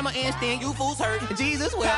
I'ma instant you fools hurt. Jesus will.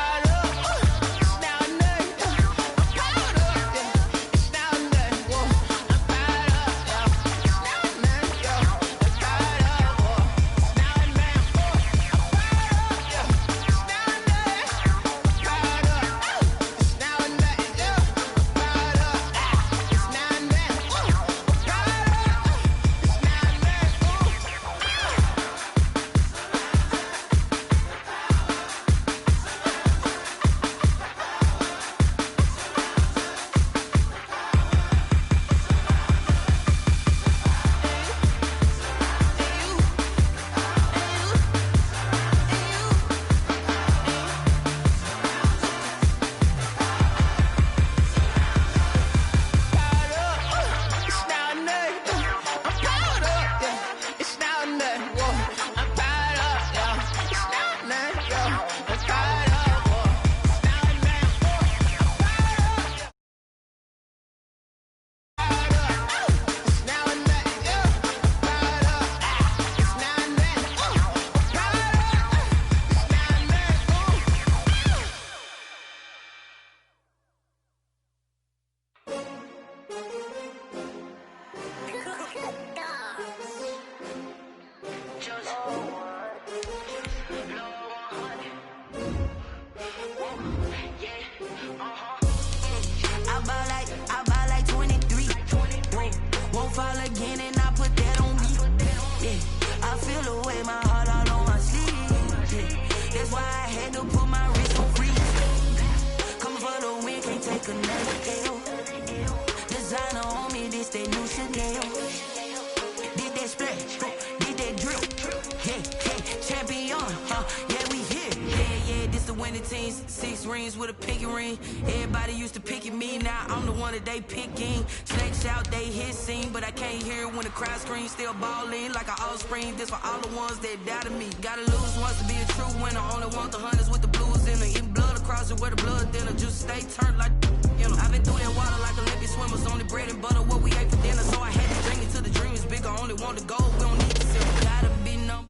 Six rings with a pinky ring. Everybody used to pick at me, now I'm the one that they picking. Snakes out, they hit scene, but I can't hear it when the crowd screams. Still balling like an offspring. This for all the ones that doubted me. Gotta lose once to be a true winner. Only want the hunters with the blues in them. Eating blood across it where the blood thinner. Just stay turned like you know. I've been through that water like Olympic swimmers. Only bread and butter what we ate for dinner. So I had to drink it till the dream is bigger. Only want the gold, we don't need to sell. Gotta be number.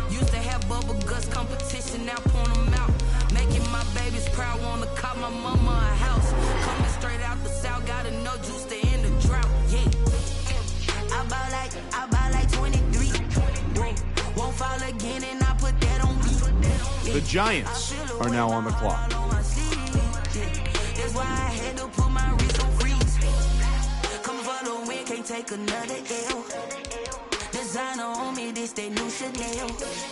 Used to have bubble guts competition, now point them out. Making my babies proud, wanna cop my mama a house. Coming straight out the south, gotta know juice to end the drought, yeah. I buy like 23. Won't fall again and I put that on me. The Giants are now on the clock. That's why I had to put my wrist on freeze. Coming for the win, can't take another L. Designer on me, this they new Chanel.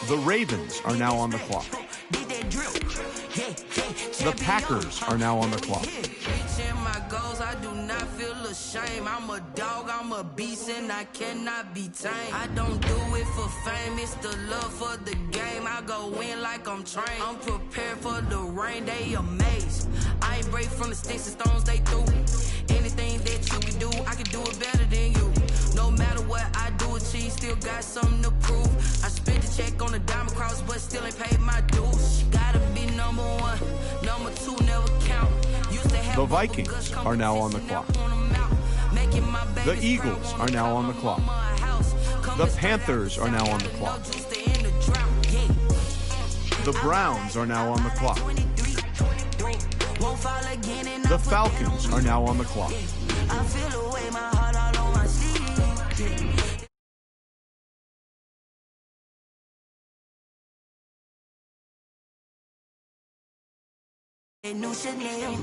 The Ravens are now on the clock. The Packers are now on the clock. Reaching my goals, I do not feel ashamed. I'm a dog, I'm a beast, and I cannot be tamed. I don't do it for fame, it's the love for the game. I go in like I'm trained. I'm prepared for the rain, they amazed. I ain't break from the sticks and stones they threw. Anything that you can do, I can do it better than you. No matter what I do, achieve, still got something to prove. I spent the check on the diamond cross, but still ain't paid my dues. Gotta be number one, number two never count. Used to have the Vikings are now on the clock. The Eagles are now on the clock. The Panthers are now on the clock. The Browns are now on the clock. The Falcons are now on the clock. New Chanel,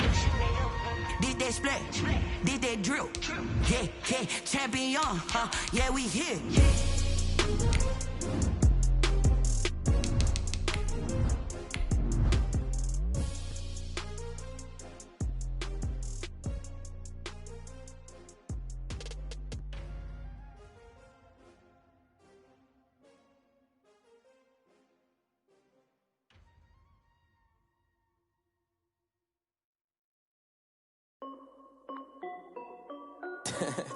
did that splash, did that drill, yeah, champion, yeah, we here.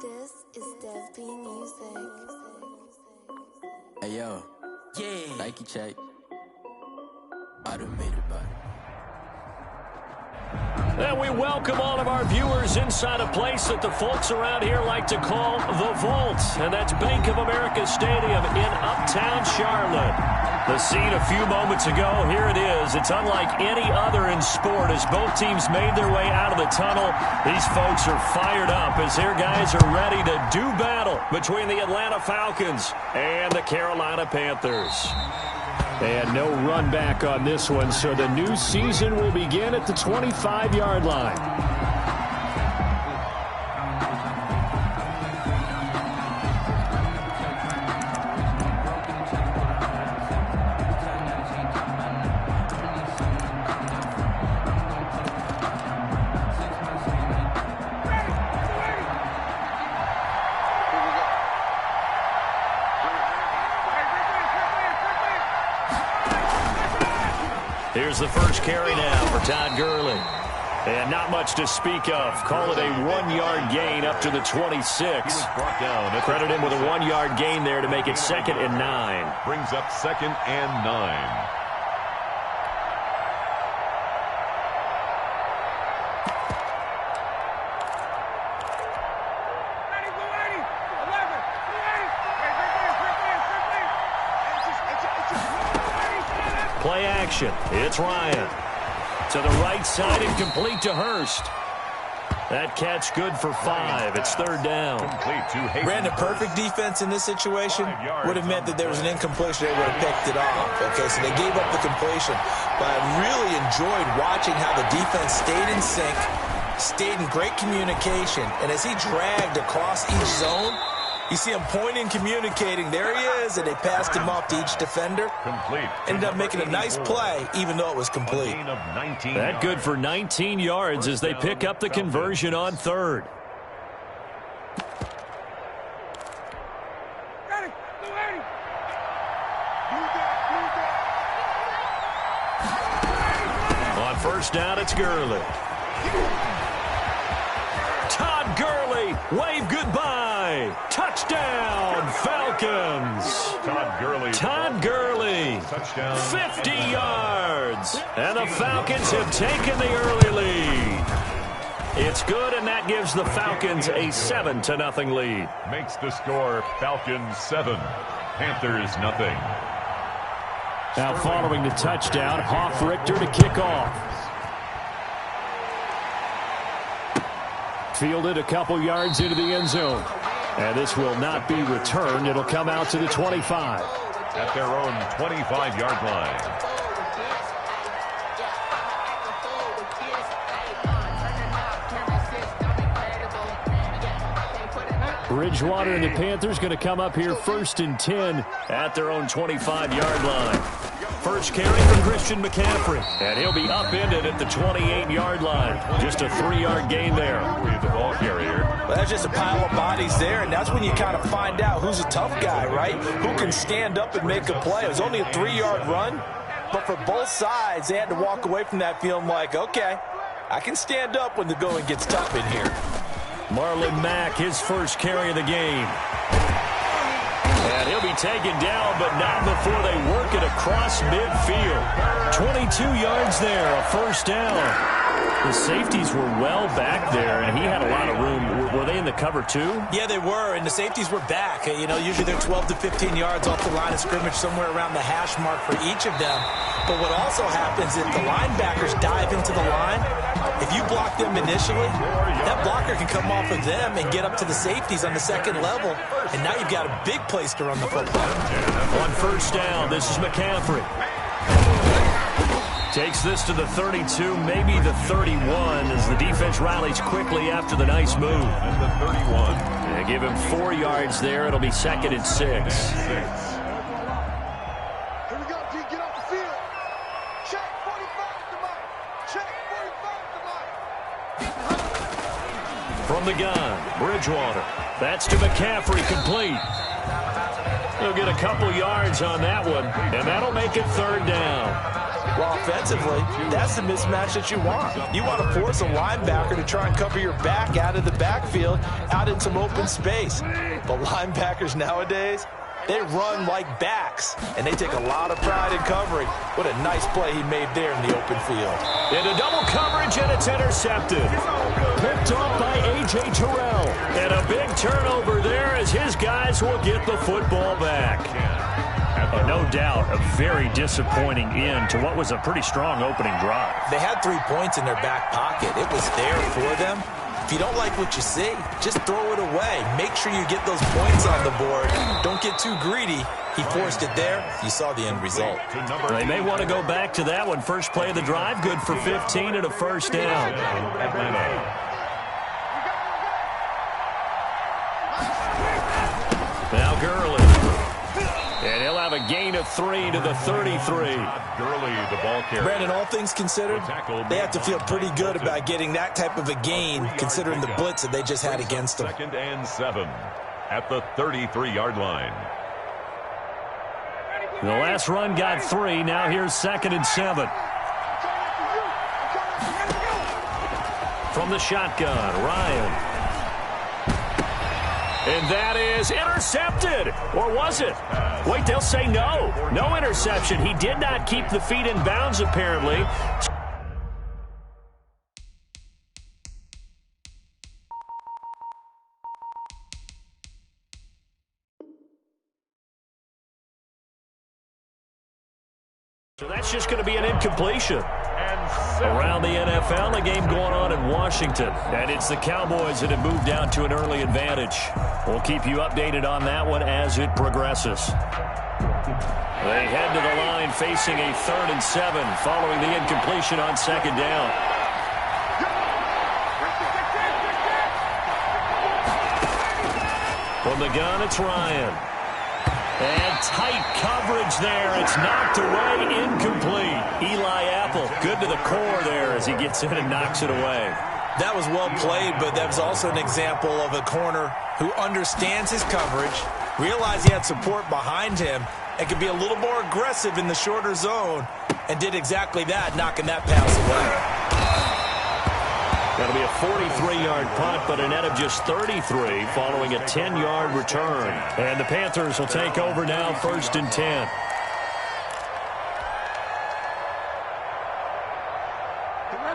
This is Dev B Music. Hey yo, Yeah, Nike check. Automated by. And we welcome all of our viewers inside a place that the folks around here like to call the Vault. And that's Bank of America Stadium in Uptown Charlotte. The scene a few moments ago, here it is. It's unlike any other in sport as both teams made their way out of the tunnel. These folks are fired up as their guys are ready to do battle between the Atlanta Falcons and the Carolina Panthers. And no run back on this one, so the new season will begin at the 25-yard line. Here's the first carry now for Todd Gurley. And not much to speak of. Call it a 1-yard gain up to the 26. Credit him with a 1-yard gain there to make it 2nd and 9. Brings up 2nd and 9. Play action. It's Ryan. To the right side and complete to Hurst. That catch good for 5. It's 3rd down. Brandon, perfect defense in this situation would have meant that there was an incompletion. They would have picked it off. Okay, so they gave up the completion. But I really enjoyed watching how the defense stayed in sync, stayed in great communication. And as he dragged across each zone, you see him pointing, communicating. There he is, and they passed him off to each defender. Ended up making a nice play, even though it was complete. That good for 19 yards as they pick up the conversion on 3rd. On 1st down, it's Gurley. Todd Gurley, wave goodbye. Touchdown, Falcons. Todd Gurley, touchdown. 50 yards. And the Falcons have taken the early lead. It's good, and that gives the Falcons a 7-0 lead. Makes the score Falcons 7, Panthers 0. Now following the touchdown, Richter to kick off. Fielded a couple yards into the end zone. And this will not be returned. It'll come out to the 25. At their own 25-yard line. Bridgewater and the Panthers going to come up here 1st and 10 at their own 25-yard line. First carry from Christian McCaffrey. And he'll be upended at the 28-yard line. Just a 3-yard gain there. The ball carrier. Well, that's just a pile of bodies there, and that's when you kind of find out who's a tough guy, right? Who can stand up and make a play. It was only a 3-yard run, but for both sides, they had to walk away from that feeling like, okay, I can stand up when the going gets tough in here. Marlon Mack, his first carry of the game. And he'll be taken down, but not before they work it across midfield. 22 yards there, a 1st down. The safeties were well back there, and he had a lot of room. Were they in the cover too? Yeah, they were, and the safeties were back. You know, usually they're 12 to 15 yards off the line of scrimmage, somewhere around the hash mark for each of them. But what also happens is the linebackers dive into the line. If you block them initially, that blocker can come off of them and get up to the safeties on the 2nd level, and now you've got a big place to run the football. On 1st down, this is McCaffrey. Takes this to the 32, maybe the 31, as the defense rallies quickly after the nice move. And the 31. They give him 4 yards there. It'll be 2nd and 6. Here we go, D. Get off the field. Check 45 to Mike. Check 45 to Mike. From the gun, Bridgewater. That's to McCaffrey, complete. He'll get a couple yards on that one, and that'll make it 3rd down. Well, offensively, that's the mismatch that you want. You want to force a linebacker to try and cover your back out of the backfield, out in some open space. But linebackers nowadays, They run like backs, and they take a lot of pride in covering. What a nice play he made there in the open field. Into double coverage, and it's intercepted. Picked off by A.J. Terrell. And a big turnover there as his guys will get the football back. And no doubt, a very disappointing end to what was a pretty strong opening drive. They had 3 points in their back pocket. It was there for them. If you don't like what you see, just throw it away. Make sure you get those points on the board. Don't get too greedy. He forced it there. You saw the end result. They may want to go back to that one. First play of the drive, good for 15 and a first down. Now Gurley. And he'll have a gain of 3 to the 33. Gurley, the ball carrier. Brandon, all things considered, they have to feel pretty good about getting that type of a gain, considering the blitz that they just had against them. 2nd and 7 at the 33-yard line. The last run got 3. Now here's 2nd and 7. From the shotgun, Ryan. And that is intercepted. Or was it? Wait, they'll say no. No interception. He did not keep the feet in bounds, apparently. So that's just going to be an incompletion. Around the NFL, a game going on in Washington. And it's the Cowboys that have moved down to an early advantage. We'll keep you updated on that one as it progresses. They head to the line facing a 3rd and 7 following the incompletion on 2nd down. From the gun, it's Ryan. And tight coverage there. It's knocked away, incomplete. Eli Apple, good to the core there as he gets in and knocks it away. That was well played, but that was also an example of a corner who understands his coverage, realized he had support behind him, and could be a little more aggressive in the shorter zone, and did exactly that, knocking that pass away. That'll be a 43-yard punt, but a net of just 33 following a 10-yard return. And the Panthers will take over now, 1st and 10.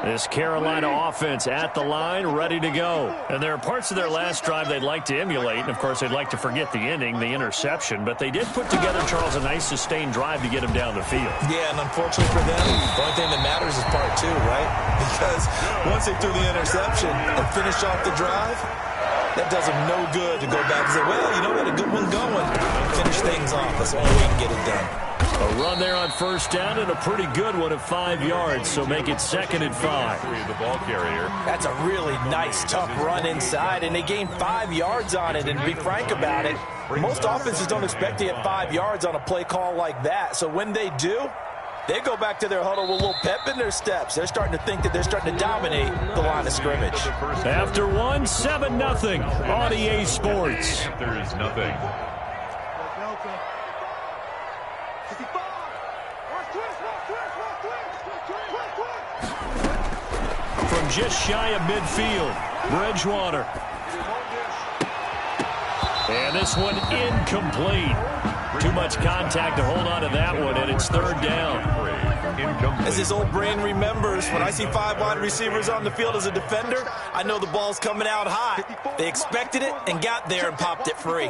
This Carolina offense at the line, ready to go. And there are parts of their last drive they'd like to emulate. And, of course, they'd like to forget the ending, the interception. But they did put together, Charles, a nice sustained drive to get him down the field. Yeah, and unfortunately for them, the only thing that matters is part 2, right? Because once they threw the interception and finished off the drive, that does them no good to go back and say, well, you know, we had a good one going. Finish things off. That's the only way you can get it done. A run there on 1st down and a pretty good one of 5 yards, so make it 2nd and 5. The ball carrier. That's a really nice, tough run inside, and they gained 5 yards on it. And to be frank about it, most offenses don't expect to get 5 yards on a play call like that. So when they do, they go back to their huddle with a little pep in their steps. They're starting to think that they're starting to dominate the line of scrimmage. After one, 7-0 on EA Sports. There's nothing. From just shy of midfield, Bridgewater. And this one incomplete. Too much contact to hold on to that one, and it's 3rd down. As his old brain remembers, when I see 5 wide receivers on the field as a defender, I know the ball's coming out hot. They expected it and got there and popped it free.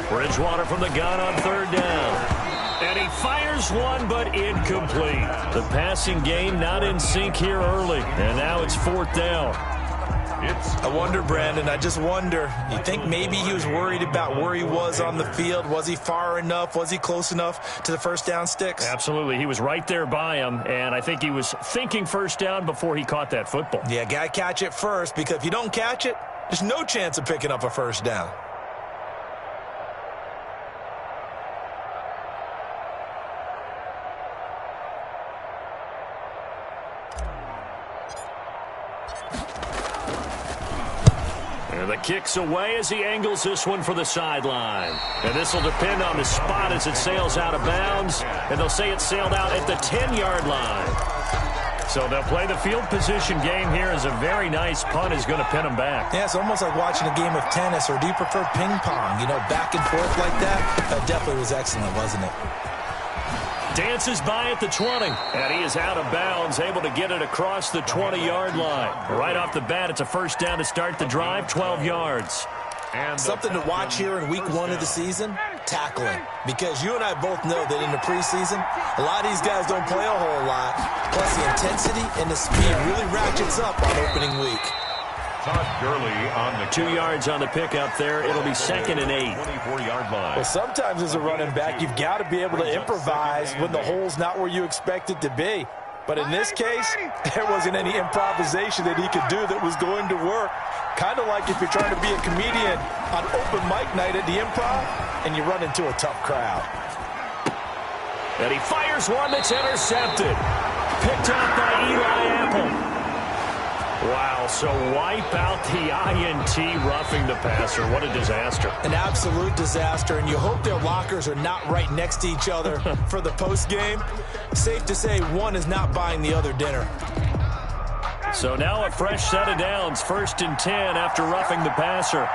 Bridgewater from the gun on 3rd down. And he fires one, but incomplete. The passing game not in sync here early. And now it's 4th down. I wonder, Brandon, I just wonder. You think maybe he was worried about where he was on the field? Was he far enough? Was he close enough to the 1st down sticks? Absolutely. He was right there by him, and I think he was thinking 1st down before he caught that football. Yeah, got to catch it first, because if you don't catch it, there's no chance of picking up a 1st down. And the kick's away as he angles this one for the sideline. And this will depend on the spot as it sails out of bounds. And they'll say it sailed out at the 10-yard line. So they'll play the field position game here as a very nice punt is going to pin them back. Yeah, it's almost like watching a game of tennis, or do you prefer ping pong? You know, back and forth like that? That definitely was excellent, wasn't it? Dances by at the 20, and he is out of bounds, able to get it across the 20-yard line. Right off the bat, it's a first down to start the drive, 12 yards. And something to watch here in week 1 of the season, tackling. Because you and I both know that in the preseason, a lot of these guys don't play a whole lot. Plus the intensity and the speed really ratchets up on opening week. On the 2 yards on the pickup there. It'll be 2nd and 8. 24-yard line. Well, sometimes as a running back, you've got to be able to improvise when the hole's not where you expect it to be. But in this case, there wasn't any improvisation that he could do that was going to work. Kind of like if you're trying to be a comedian on open mic night at the Improv and you run into a tough crowd. And he fires one that's intercepted. Picked up by Eli Apple. Wow, so wipe out the INT roughing the passer. What a disaster. An absolute disaster, and you hope their lockers are not right next to each other for the postgame. Safe to say one is not buying the other dinner. So now a fresh set of downs, 1st and 10 after roughing the passer.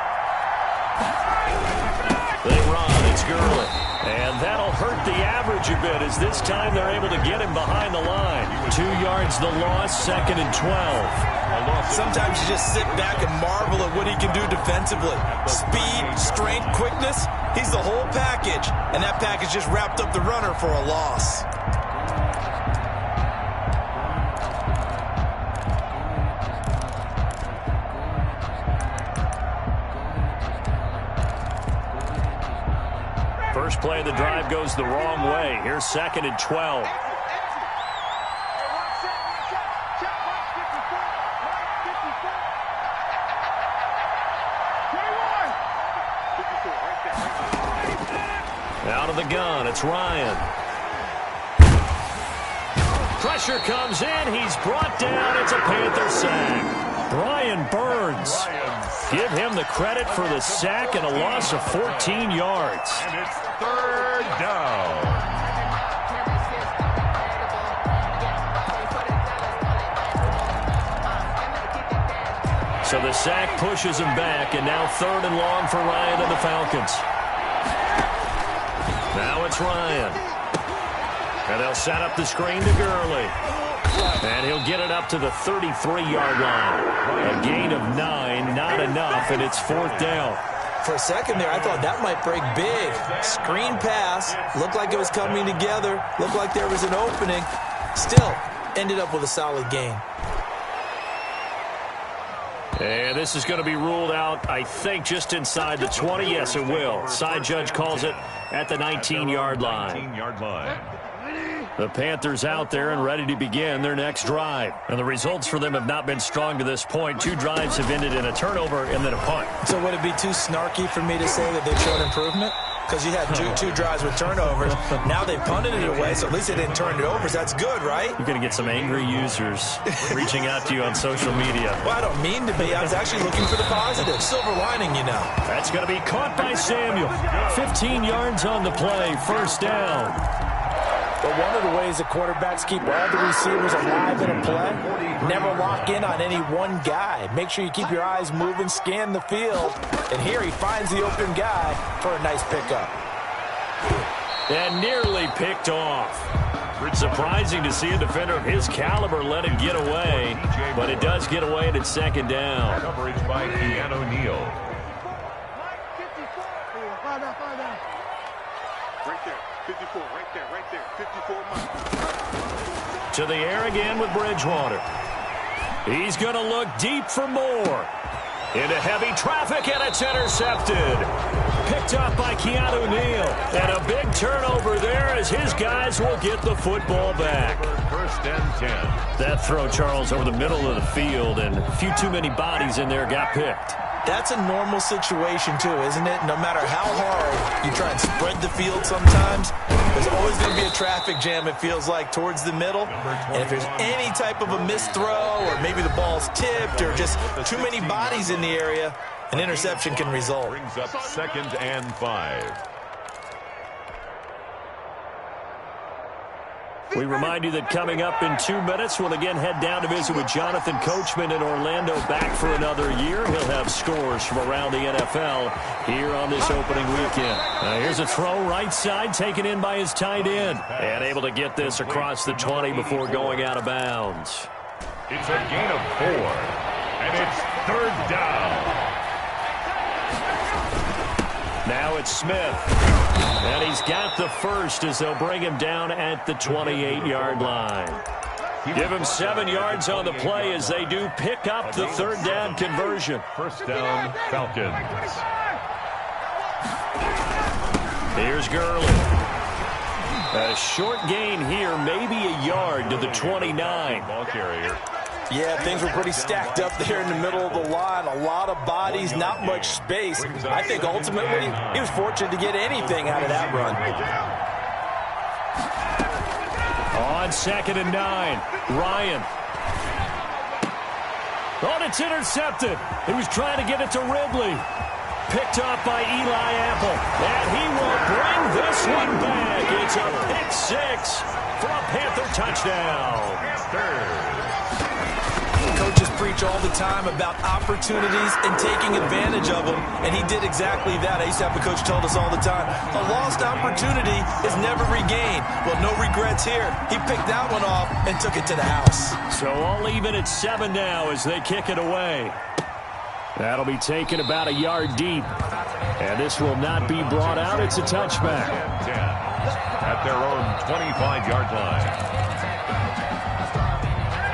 They run, it's Gurley. And that'll hurt the average a bit as this time they're able to get him behind the line. 2 yards the loss, 2nd and 12. Sometimes you just sit back and marvel at what he can do defensively. Speed, strength, quickness, he's the whole package. And that package just wrapped up the runner for a loss. First play of the drive goes the wrong way. Here's 2nd and 12. Out of the gun, it's Ryan. Pressure comes in, he's brought down, it's a Panther sack. Brian Burns. Give him the credit for the sack and a loss of 14 yards. And it's 3rd down. So the sack pushes him back, and now 3rd and long for Ryan and the Falcons. Now it's Ryan. And they'll set up the screen to Gurley. And he'll get it up to the 33-yard line. A gain of 9, not enough, and it's 4th down. For a second there, I thought that might break big. Screen pass, looked like it was coming together, looked like there was an opening. Still, ended up with a solid gain. And this is going to be ruled out, I think, just inside the 20. Yes, it will. Side judge calls it at the 19-yard line. 19-yard line. The Panthers out there and ready to begin their next drive. And the results for them have not been strong to this point. 2 drives have ended in a turnover and then a punt. So would it be too snarky for me to say that they've shown improvement? Because you had two drives with turnovers. Now they punted it away, so at least they didn't turn it over. So that's good, right? You're going to get some angry users reaching out to you on social media. Well, I don't mean to be. I was actually looking for the positive. Silver lining, you know. That's going to be caught by Samuel. 15 yards on the play. 1st down. But one of the ways that quarterbacks keep all the receivers alive in a play, never lock in on any one guy. Make sure you keep your eyes moving, scan the field. And here he finds the open guy for a nice pickup. And nearly picked off. Surprising to see a defender of his caliber let it get away. But it does get away and it's 2nd down. Coverage by Keanu Neal. Right there, 54, right there, 54 miles. To the air again with Bridgewater. He's going to look deep for more. Into heavy traffic, and it's intercepted. Picked up by Keanu Neal. And a big turnover there as his guys will get the football back. 1st and 10. That throw, Charles, over the middle of the field, and a few too many bodies in there got picked. That's a normal situation, too, isn't it? No matter how hard you try and spread the field sometimes, there's always going to be a traffic jam, it feels like, towards the middle. And if there's any type of a missed throw or maybe the ball's tipped or just too many bodies in the area, an interception can result. Brings up 2nd and 5. We remind you that coming up in 2 minutes, we'll again head down to visit with Jonathan Coachman in Orlando, back for another year. He'll have scores from around the NFL here on this opening weekend. Here's a throw right side, taken in by his tight end. And able to get this across the 20 before going out of bounds. It's a gain of 4, and it's 3rd down. Now it's Smith. And he's got the first as they'll bring him down at the 28-yard line. Give him 7 yards on the play as they do pick up the 3rd down conversion. 1st down, Falcons. Here's Gurley. A short gain here, maybe a yard to the 29. Ball carrier. Yeah, things were pretty stacked up there in the middle of the line. A lot of bodies, not much space. I think ultimately he was fortunate to get anything out of that run. On 2nd and 9, Ryan. Oh, it's intercepted. He was trying to get it to Ridley. Picked off by Eli Apple. And he will bring this one back. It's a pick 6 for a Panther touchdown. Coaches preach all the time about opportunities and taking advantage of them, and he did exactly that. I used to have a coach told us all the time, a lost opportunity is never regained. Well, no regrets here. He picked that one off and took it to the house. So all even at 7 now as they kick it away. That'll be taken about a yard deep, and this will not be brought out. It's a touchback. 10 at their own 25-yard line.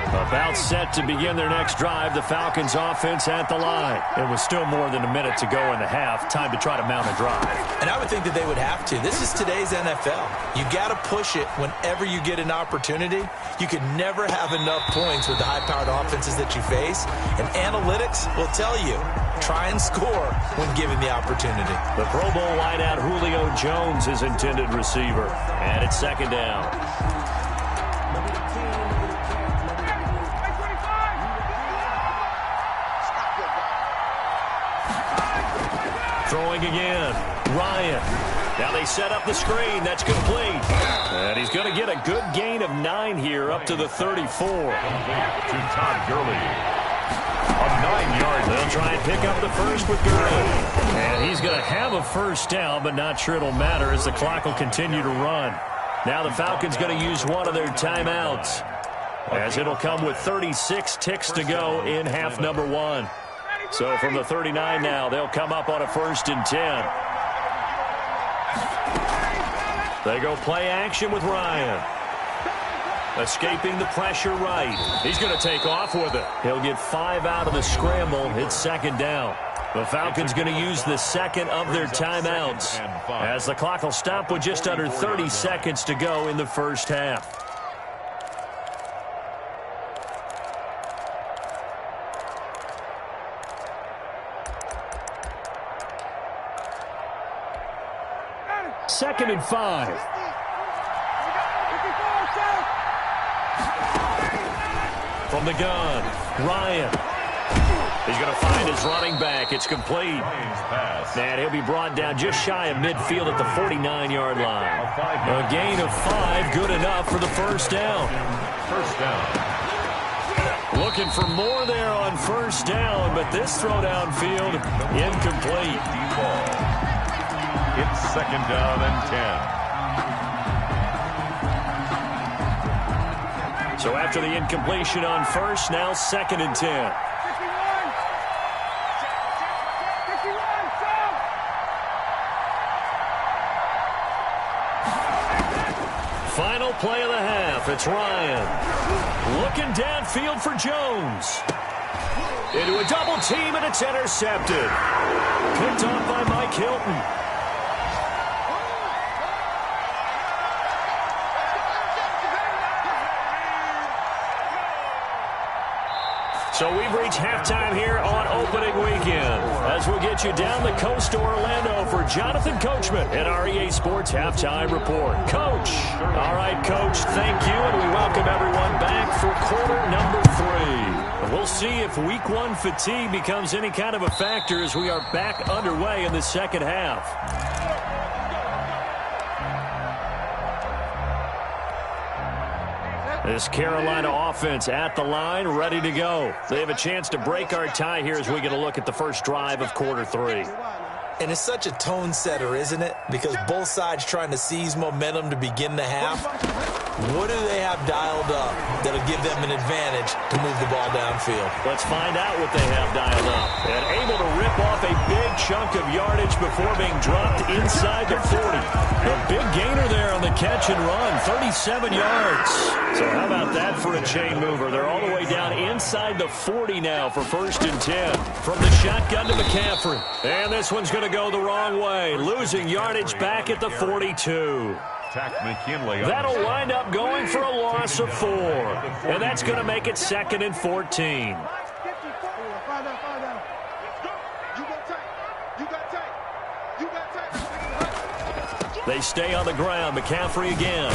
About set to begin their next drive, the Falcons offense at the line. It was still more than a minute to go in the half. Time to try to mount a drive. And I would think that they would have to. This is today's NFL. You got to push it whenever you get an opportunity. You can never have enough points with the high-powered offenses that you face. And analytics will tell you, try and score when given the opportunity. The Pro Bowl wideout Julio Jones is intended receiver. And it's 2nd down. Throwing again, Ryan. Now they set up the screen. That's complete. And he's going to get a good gain of 9 here up to the 34. To Todd Gurley. A 9-yard. They'll try and pick up the first with Gurley. And he's going to have a first down, but not sure it'll matter as the clock will continue to run. Now the Falcons going to use one of their timeouts, as it'll come with 36 ticks to go in half number 1. So from the 39 now, they'll come up on a 1st and 10. They go play action with Ryan. Escaping the pressure right. He's going to take off with it. He'll get 5 out of the scramble. It's 2nd down. The Falcons going to use the 2nd of their timeouts, as the clock will stop with just under 30 seconds to go in the first half. Second and 5. From the gun, Ryan. He's going to find his running back. It's complete. And he'll be brought down just shy of midfield at the 49-yard line. A gain of 5, good enough for the first down. First down. Looking for more there on first down, but this throw downfield incomplete. It's 2nd down and 10. So after the incompletion on first, now 2nd and 10. Final play of the half. It's Ryan. Looking downfield for Jones. Into a double team, and it's intercepted. Picked off by Mike Hilton. So we've reached halftime here on opening weekend, as we'll get you down the coast to Orlando for Jonathan Coachman at our EA Sports Halftime Report. Coach. All right, Coach, thank you, and we welcome everyone back for quarter number 3. We'll see if week 1 fatigue becomes any kind of a factor as we are back underway in the second half. This Carolina offense at the line, ready to go. They have a chance to break our tie here as we get a look at the first drive of quarter 3. And it's such a tone setter, isn't it? Because both sides trying to seize momentum to begin the half. What do they have dialed up that'll give them an advantage to move the ball downfield? Let's find out what they have dialed up. And able to rip off a big chunk of yardage before being dropped inside the 40. A big gainer there on the catch and run, 37 yards. So how about that for a chain mover? They're all the way down inside the 40 now for 1st and 10. From the shotgun to McCaffrey. And this one's going to go the wrong way, losing yardage back at the 42. That'll wind up going for a loss of 4. And that's going to make it 2nd and 14. They stay on the ground. McCaffrey again.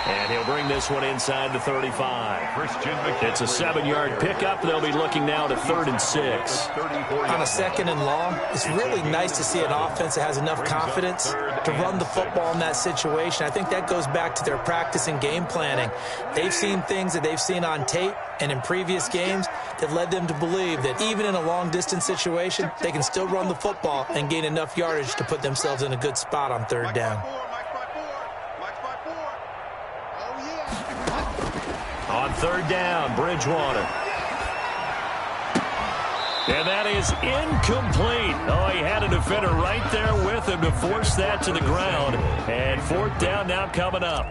And he'll bring this one inside the 35. It's a 7-yard pickup. They'll be looking now to 3rd and 6. On a 2nd and long, it's really nice to see an offense that has enough confidence to run the football in that situation. I think that goes back to their practice and game planning. They've seen things that they've seen on tape and in previous games that led them to believe that even in a long-distance situation, they can still run the football and gain enough yardage to put themselves in a good spot on 3rd down. On 3rd down, Bridgewater. And that is incomplete. Oh, he had a defender right there with him to force that to the ground. And 4th down now coming up.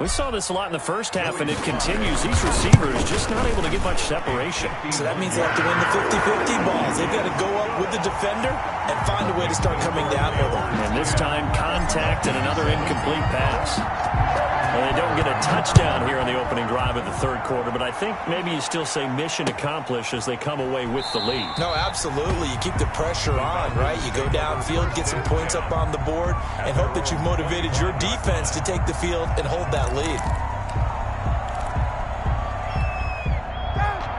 We saw this a lot in the first half, and it continues. These receivers just not able to get much separation. So that means they have to win the 50-50 balls. They've got to go up with the defender and find a way to start coming down with them. And this time, contact and another incomplete pass. Well, they don't get a touchdown here in the opening drive of the 3rd quarter, but I think maybe you still say mission accomplished as they come away with the lead. No, absolutely. You keep the pressure on, right? You go downfield, get some points up on the board, and hope that you've motivated your defense to take the field and hold that lead.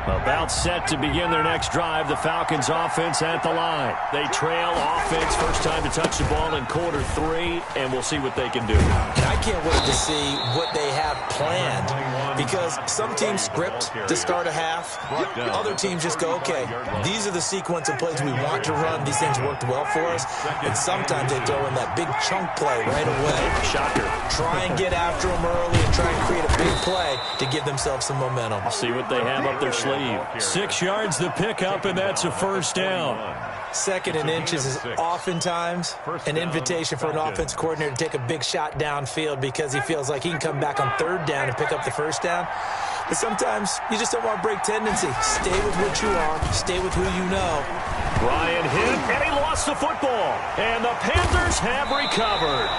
About set to begin their next drive, the Falcons offense at the line. They trail offense, first time to touch the ball in quarter 3, and we'll see what they can do. And I can't wait to see what they have planned, because some teams script to start a half. Other teams just go, okay, these are the sequence of plays we want to run. These things worked well for us. And sometimes they throw in that big chunk play right away. Shocker. Try and get after them early and try and create a big play to give themselves some momentum. See what they have up their sleeve. 6 yards the pickup, and that's a 1st down. 2nd and inches is oftentimes an invitation for an offense coordinator to take a big shot downfield because he feels like he can come back on 3rd down and pick up the 1st down. But sometimes you just don't want to break tendency. Stay with what you are. Stay with who you know. Ryan hit, and he lost the football. And the Panthers have recovered.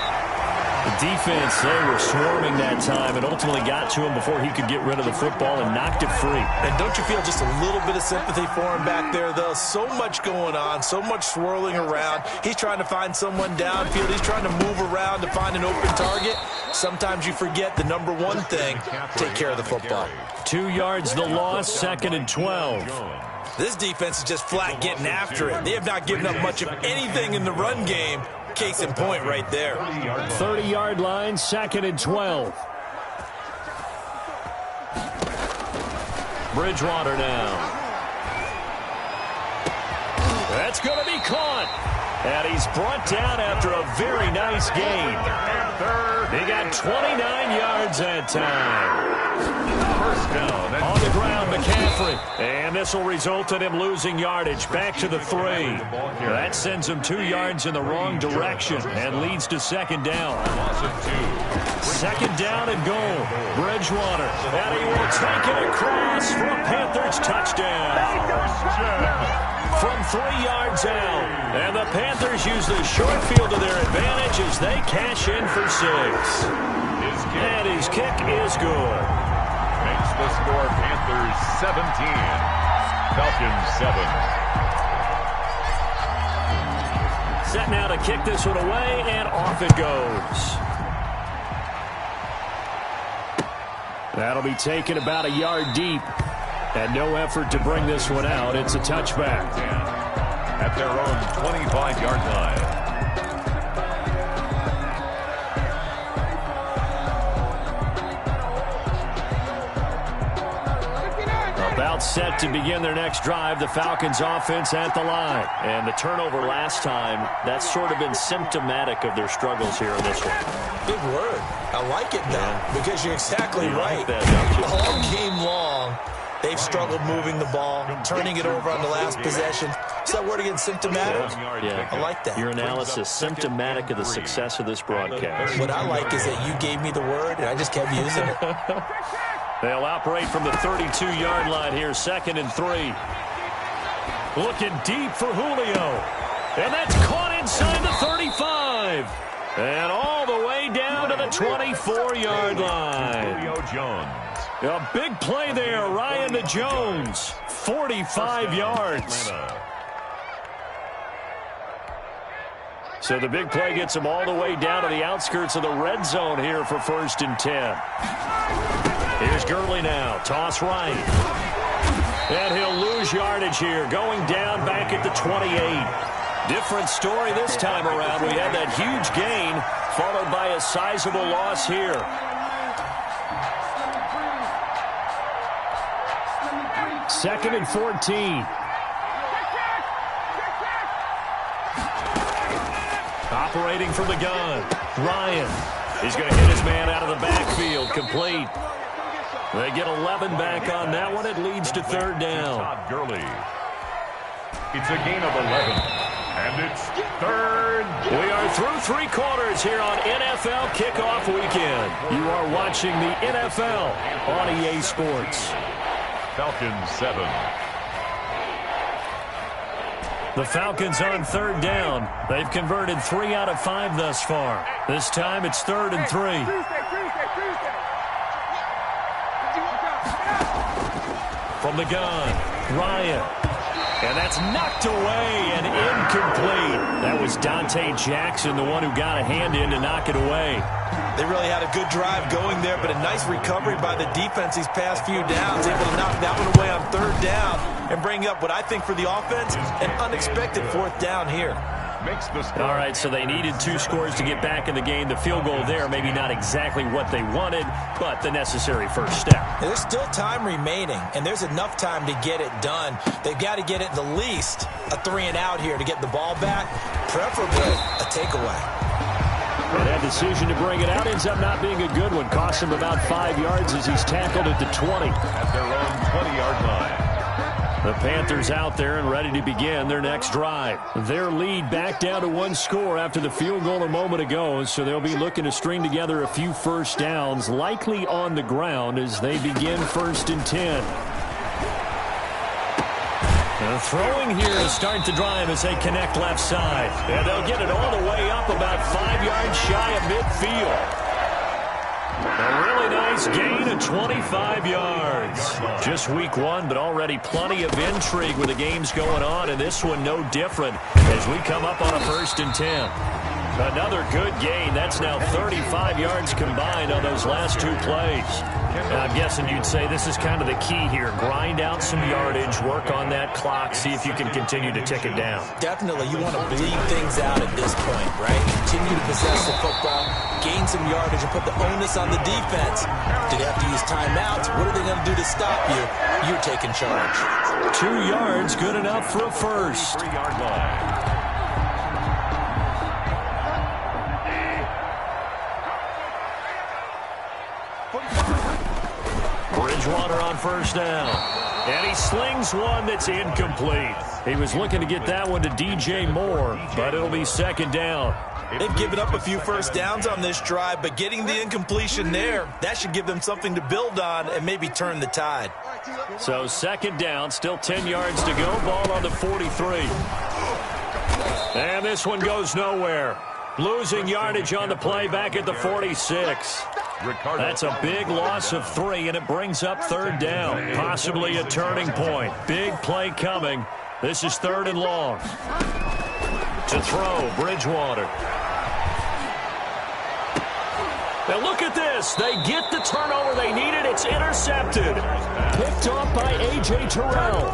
The defense, they were swarming that time and ultimately got to him before he could get rid of the football and knocked it free. And don't you feel just a little bit of sympathy for him back there, though? So much going on, so much swirling around. He's trying to find someone downfield. He's trying to move around to find an open target. Sometimes you forget the number one thing, take care of the football. 2 yards the loss, 2nd and 12. This defense is just flat getting after it. They have not given up much of anything in the run game. Case in point right there. 30-yard line, 2nd and 12. Bridgewater now. That's going to be caught. And he's brought down after a very nice gain. He got 29 yards that time. First down. On the ground, McCaffrey. And this will result in him losing yardage back to the 3. That sends him 2 yards in the wrong direction and leads to 2nd down. 2nd down and goal. Bridgewater. And he will take it across for a Panthers touchdown. From 3 yards out. And the Panthers use the short field to their advantage as they cash in for 6. And his kick is good. Makes the score Panthers 17, Falcons 7. Set now to kick this one away, and off it goes. That'll be taken about a yard deep. And no effort to bring this one out. It's a touchback. At their own 25-yard line. set to begin their next drive. The Falcons offense at the line. And the turnover last time, that's sort of been symptomatic of their struggles here in this one. Big word. I like it, though, because you're exactly right. Like that, don't you? All game long, they've struggled moving the ball, turning it over on the last possession. Is that word again, symptomatic? Yeah. I like that. Your analysis, symptomatic of the success of this broadcast. What I like is that you gave me the word, and I just kept using it. They'll operate from the 32-yard line here, 2nd and 3. Looking deep for Julio. And that's caught inside the 35. And all the way down to the 24-yard line. Julio Jones. A big play there, Ryan to Jones. 45 yards. So the big play gets him all the way down to the outskirts of the red zone here for 1st and 10. Here's Gurley now. Toss right. And he'll lose yardage here. Going down back at the 28. Different story this time around. We had that huge gain followed by a sizable loss here. Second and 14. Operating from the gun. Ryan. He's going to hit his man out of the backfield. Complete. They get 11 back on that one. It leads to 3rd down. Todd Gurley. It's a gain of 11. And it's 3rd. We are through 3 quarters here on NFL Kickoff Weekend. You are watching the NFL on EA Sports. Falcons 7. The Falcons on 3rd down. They've converted 3 out of 5 thus far. This time it's 3rd and 3. From the gun, Ryan. And that's knocked away and incomplete. That was Dante Jackson, the one who got a hand in to knock it away. They really had a good drive going there, but a nice recovery by the defense these past few downs, able to knock that one away on 3rd down and bring up what I think for the offense, an unexpected 4th down here. All right, so they needed 2 scores to get back in the game. The field goal there, maybe not exactly what they wanted, but the necessary first step. There's still time remaining, and there's enough time to get it done. They've got to get it the least a 3-and-out here to get the ball back, preferably a takeaway. And that decision to bring it out ends up not being a good one. Costs him about 5 yards as he's tackled at the 20. At their own 20-yard line. The Panthers out there and ready to begin their next drive. Their lead back down to 1 score after the field goal a moment ago, so they'll be looking to string together a few first downs, likely on the ground as they begin 1st and 10. Throwing here to start the drive as they connect left side. And they'll get it all the way up about 5 yards shy of midfield. A really nice gain of 25 yards. Just week 1, but already plenty of intrigue with the games going on, and this one no different as we come up on a 1st and 10. Another good gain. That's now 35 yards combined on those last 2 plays. And I'm guessing you'd say this is kind of the key here. Grind out some yardage, work on that clock, see if you can continue to tick it down. Definitely, you want to bleed things out at this point, right? Continue to possess the football, gain some yardage, and put the onus on the defense. Do they have to use timeouts? What are they going to do to stop you? You're taking charge. 2 yards, good enough for a first. 3-yard line. Bridgewater on 1st down. And he slings one that's incomplete. He was looking to get that one to DJ Moore, but it'll be 2nd down. They've given up a few first downs on this drive, but getting the incompletion there, that should give them something to build on and maybe turn the tide. So 2nd down, still 10 yards to go. Ball on the 43. And this one goes nowhere. Losing yardage on the play back at the 46. That's a big loss of 3, and it brings up 3rd down. Possibly a turning point. Big play coming. This is 3rd and long. To throw, Bridgewater. Now look at this. They get the turnover they needed. It's intercepted. Picked off by A.J. Terrell.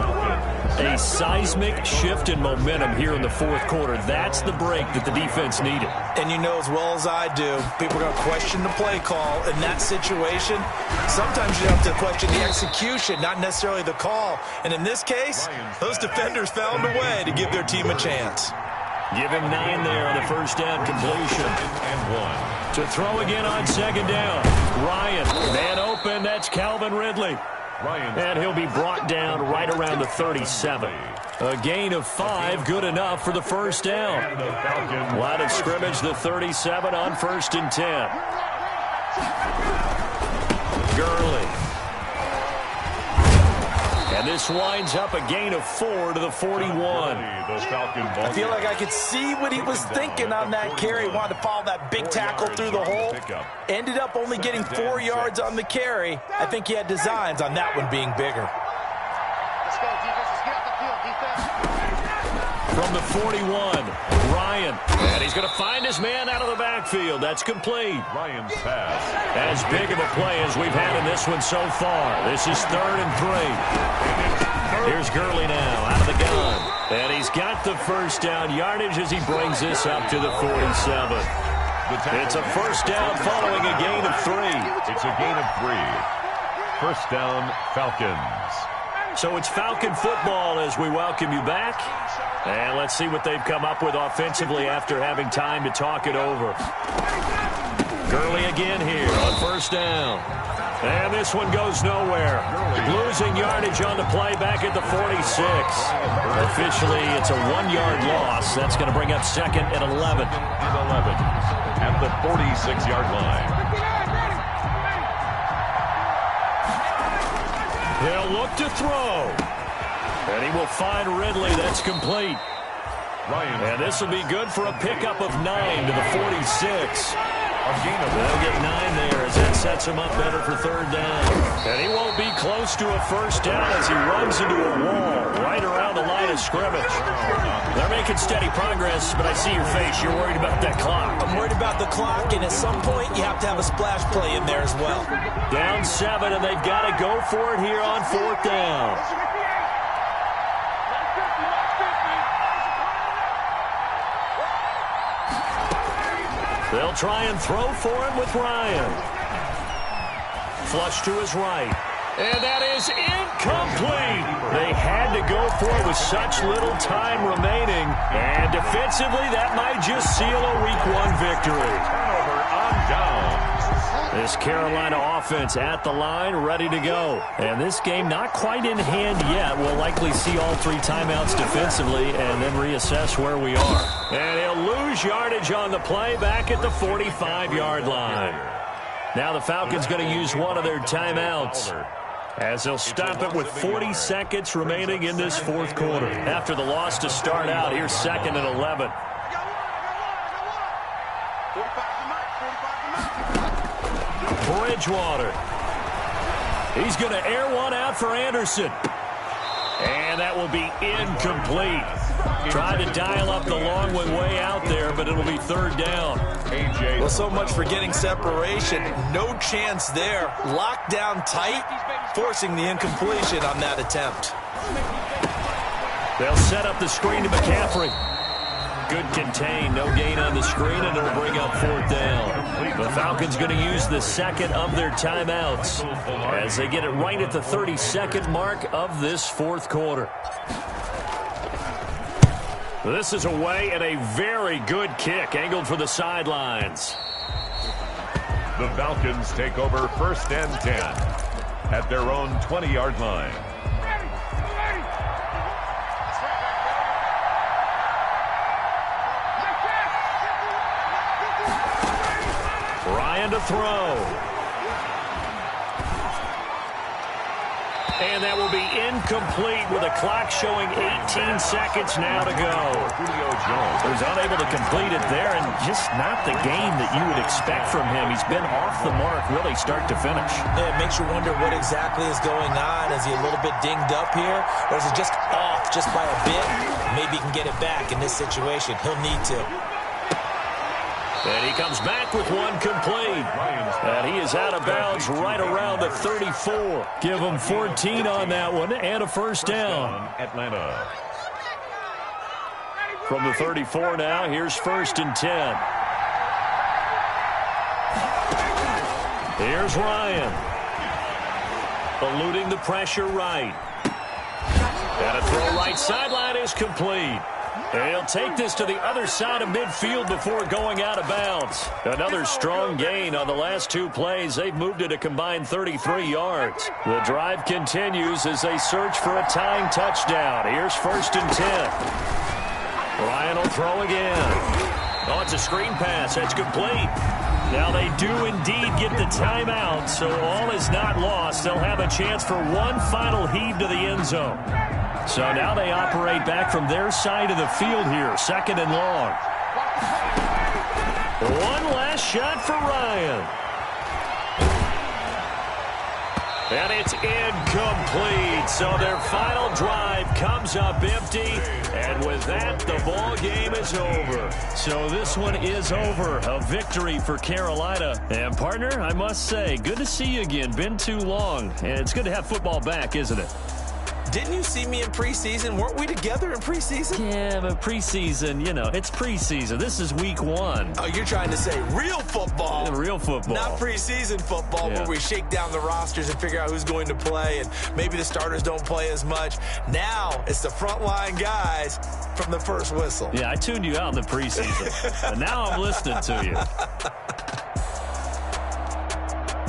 A seismic shift in momentum here in the fourth quarter. That's the break that the defense needed. And you know as well as I do, people are going to question the play call in that situation. Sometimes you have to question the execution, not necessarily the call. And in this case, those defenders found a way to give their team a chance. Give him 9 there on the first down completion. And 1. To throw again on second down. Ryan, man open, that's Calvin Ridley. And he'll be brought down right around the 37. A gain of 5, good enough for the first down. Line of scrimmage, the 37 on 1st and 10. Gurley. And this winds up a gain of 4 to the 41. I feel like I could see what he was thinking on that carry. Wanted to follow that big tackle through the hole. Ended up only getting 4 yards on the carry. I think he had designs on that one being bigger. Let's go, defense. Let's get out the field, defense. From the 41, Ryan. And he's going to find his man out of the backfield. That's complete. Ryan's pass. As big of a play as we've had in this one so far. This is 3rd and 3. Here's Gurley now out of the gun. And he's got the first down yardage as he brings this up to the 47. It's a first down following a gain of 3. It's a gain of 3. First down, Falcons. So it's Falcon football as we welcome you back. And let's see what they've come up with offensively after having time to talk it over. Gurley again here on first down. And this one goes nowhere. Losing yardage on the play back at the 46. Officially, it's a 1-yard loss. That's going to bring up 2nd and 11. At the 46-yard line. They'll look to throw. And he will find Ridley. That's complete. And this will be good for a pickup of 9 to the 46. They'll get 9 there as that sets him up better for 3rd down. And he won't be close to a first down as he runs into a wall right around the line of scrimmage. They're making steady progress, but I see your face. You're worried about that clock. I'm worried about the clock, and at some point you have to have a splash play in there as well. Down 7, and they've got to go for it here on 4th down. They'll try and throw for him with Ryan. Flush to his right. And that is incomplete. They had to go for it with such little time remaining. And defensively, that might just seal a Week 1 victory. Turnover on down. This Carolina offense at the line, ready to go. And this game not quite in hand yet. We'll likely see all 3 timeouts defensively and then reassess where we are. And he'll lose yardage on the play back at the 45-yard line. Now the Falcons going to use one of their timeouts as they'll stop it with 40 seconds remaining in this 4th quarter. After the loss to start out, here's 2nd and 11. Bridgewater. He's going to air one out for Anderson. And that will be incomplete. Tried to dial up the long one way out there, but it'll be 3rd down. Well, so much for getting separation. No chance there. Locked down tight, forcing the incompletion on that attempt. They'll set up the screen to McCaffrey. Good contain, no gain on the screen, and it'll bring up 4th down. The Falcons going to use the 2nd of their timeouts as they get it right at the 32nd mark of this 4th quarter. This is away and a very good kick angled for the sidelines. The Falcons take over 1st and 10 at their own 20-yard line. Ryan to throw. And that will be incomplete with a clock showing 18 seconds now to go. He's unable to complete it there, and just not the game that you would expect from him. He's been off the mark really start to finish. Yeah, it makes you wonder what exactly is going on. Is he a little bit dinged up here, or is it just off just by a bit? Maybe he can get it back in this situation. He'll need to. And he comes back with one complete. And he is out of bounds right around the 34. Give him 14 on that one and a first down. Atlanta. From the 34 now, here's 1st and 10. Here's Ryan. Eluding the pressure right. And a throw right sideline is complete. And he'll take this to the other side of midfield before going out of bounds. Another strong gain on the last 2 plays. They've moved it a combined 33 yards. The drive continues as they search for a tying touchdown. Here's 1st and 10. Ryan will throw again. Oh, it's a screen pass. That's complete. Now they do indeed get the timeout, so all is not lost. They'll have a chance for one final heave to the end zone. So now they operate back from their side of the field here, 2nd and long. One last shot for Ryan. And it's incomplete. So their final drive comes up empty. And with that, the ball game is over. So this one is over. A victory for Carolina. And partner, I must say, good to see you again. Been too long. And it's good to have football back, isn't it? Didn't you see me in preseason? Weren't we together in preseason? Yeah, but preseason, you know, it's preseason. This is week 1. Oh, you're trying to say real football. Real football. Not preseason football where we shake down the rosters and figure out who's going to play, and maybe the starters don't play as much. Now it's the frontline guys from the first whistle. Yeah, I tuned you out in the preseason. And now I'm listening to you.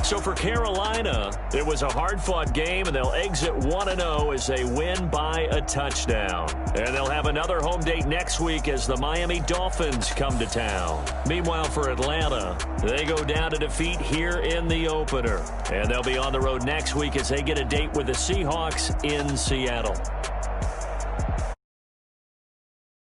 So for Carolina, it was a hard-fought game, and they'll exit 1-0 as they win by a touchdown. And they'll have another home date next week as the Miami Dolphins come to town. Meanwhile, for Atlanta, they go down to defeat here in the opener. And they'll be on the road next week as they get a date with the Seahawks in Seattle.